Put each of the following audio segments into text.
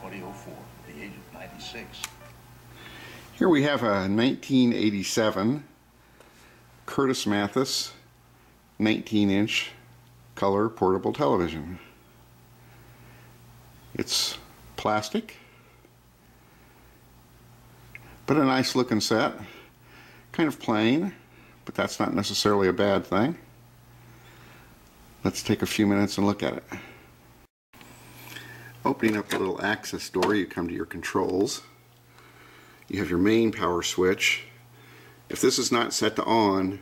2004, at the age of 96. Here we have a 1987 Curtis Mathis 19-inch color portable television. It's plastic, but a nice looking set. Kind of plain, but that's not necessarily a bad thing. Let's take a few minutes and look at it. Opening up the little access door, you come to your controls. You have your main power switch. If this is not set to on,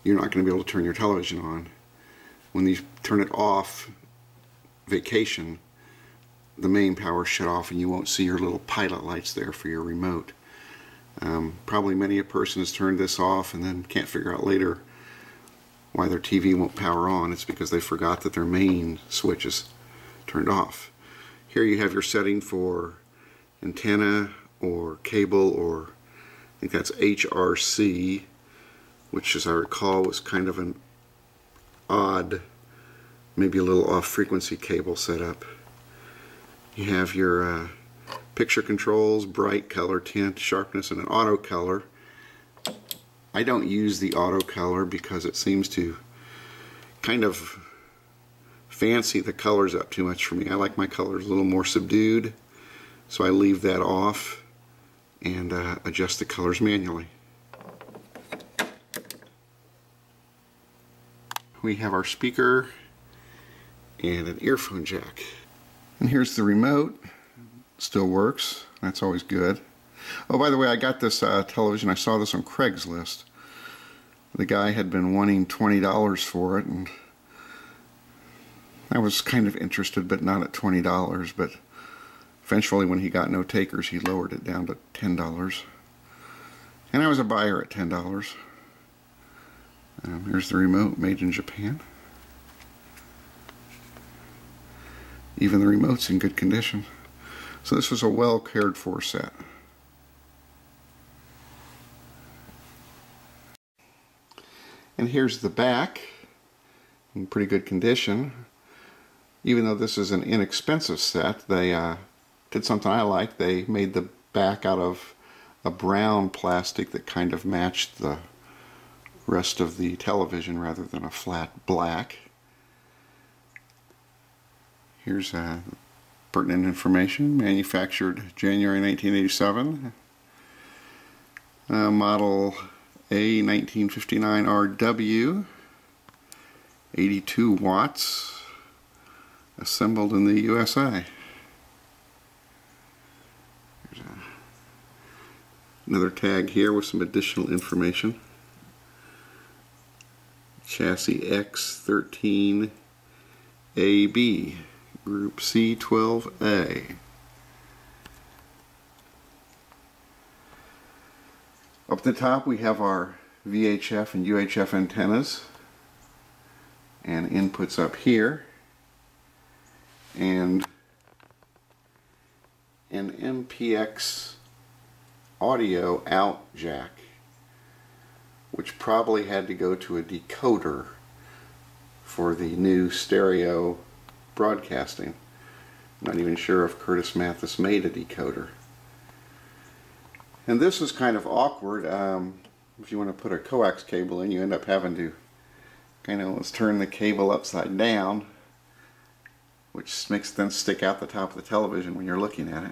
you're not going to be able to turn your television on. When you turn it off, vacation, the main power shut off and you won't see your little pilot lights there for your remote. Probably many a person has turned this off and then can't figure out later why their TV won't power on. It's because they forgot that their main switch is turned off. Here you have your setting for antenna or cable, or I think that's HRC, which as I recall was kind of an odd, maybe a little off frequency cable setup. You have your picture controls, bright, color, tint, sharpness, and an auto color. I don't use the auto color because it seems to kind of fancy the colors up too much for me. I like my colors a little more subdued, so I leave that off and adjust the colors manually. We have our speaker and an earphone jack. And here's the remote. Still works. That's always good. Oh, by the way, I got this television. I saw this on Craigslist. The guy had been wanting $20 for it, and I was kind of interested, but not at $20. But eventually, when he got no takers, he lowered it down to $10. And I was a buyer at $10. Here's the remote, made in Japan. Even the remote's in good condition. So this was a well cared for set. And here's the back, in pretty good condition. Even though this is an inexpensive set, they did something I like. They made the back out of a brown plastic that kind of matched the rest of the television rather than a flat black. Here's pertinent information. Manufactured January 1987. Model A1959RW. 82 watts. Assembled in the USA. There's another tag here with some additional information. Chassis X13AB, Group C12A. Up at the top we have our VHF and UHF antennas and inputs up here, and an MPX audio out jack, which probably had to go to a decoder for the new stereo broadcasting. I'm not even sure if Curtis Mathis made a decoder. And this is kind of awkward. If you want to put a coax cable in, you end up having to kind of let's turn the cable upside down, which makes it then stick out the top of the television when you're looking at it.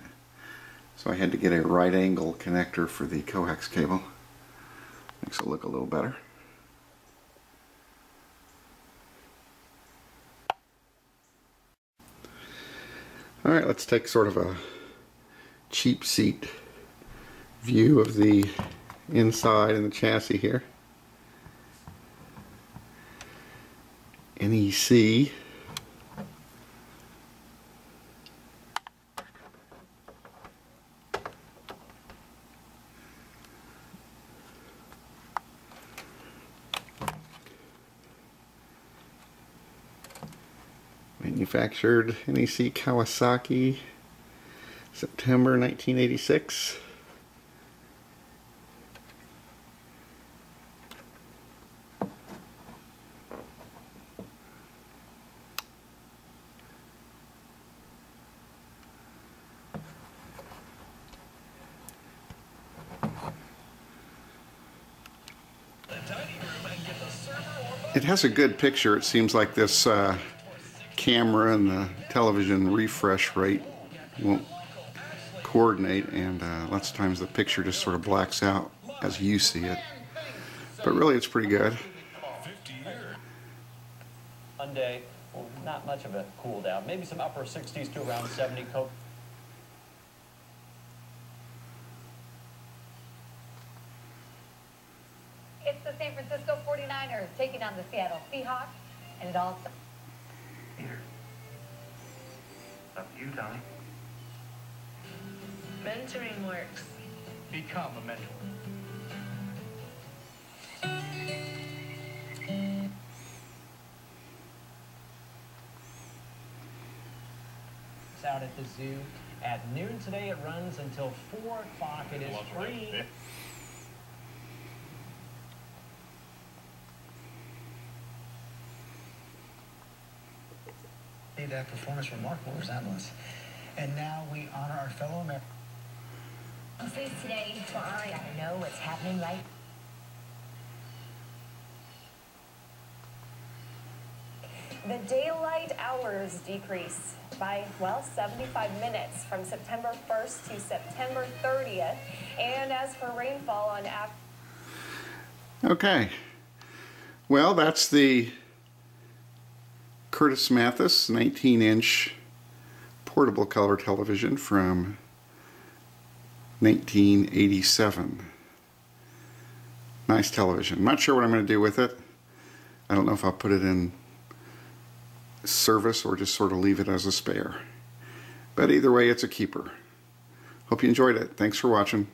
So I had to get a right angle connector for the coax cable. Makes it look a little better. Alright, let's take sort of a cheap seat view of the inside and the chassis here. NEC. Manufactured NEC Kawasaki, September 1986. It has a good picture. It seems like this camera and the television refresh rate won't coordinate, and lots of times the picture just sort of blacks out as you see it. But really, it's pretty good. Monday, well, not much of a cool down. Maybe some upper 60s to around 70. It's the San Francisco 49ers taking on the Seattle Seahawks, and it all... Here. Up to you, Tommy. Mentoring works. Become a mentor. It's out at the zoo at noon today. It runs until 4 o'clock. It is free. That performance remarkable, resemblance. And now we honor our fellow Americans. Today, so I gotta know what's happening, right? The daylight hours decrease by, well, 75 minutes from September 1st to September 30th. And as for rainfall on Okay. Well, that's the Curtis Mathis 19-inch portable color television from 1987. Nice television. Not sure what I'm going to do with it. I don't know if I'll put it in service or just sort of leave it as a spare. But either way, it's a keeper. Hope you enjoyed it. Thanks for watching.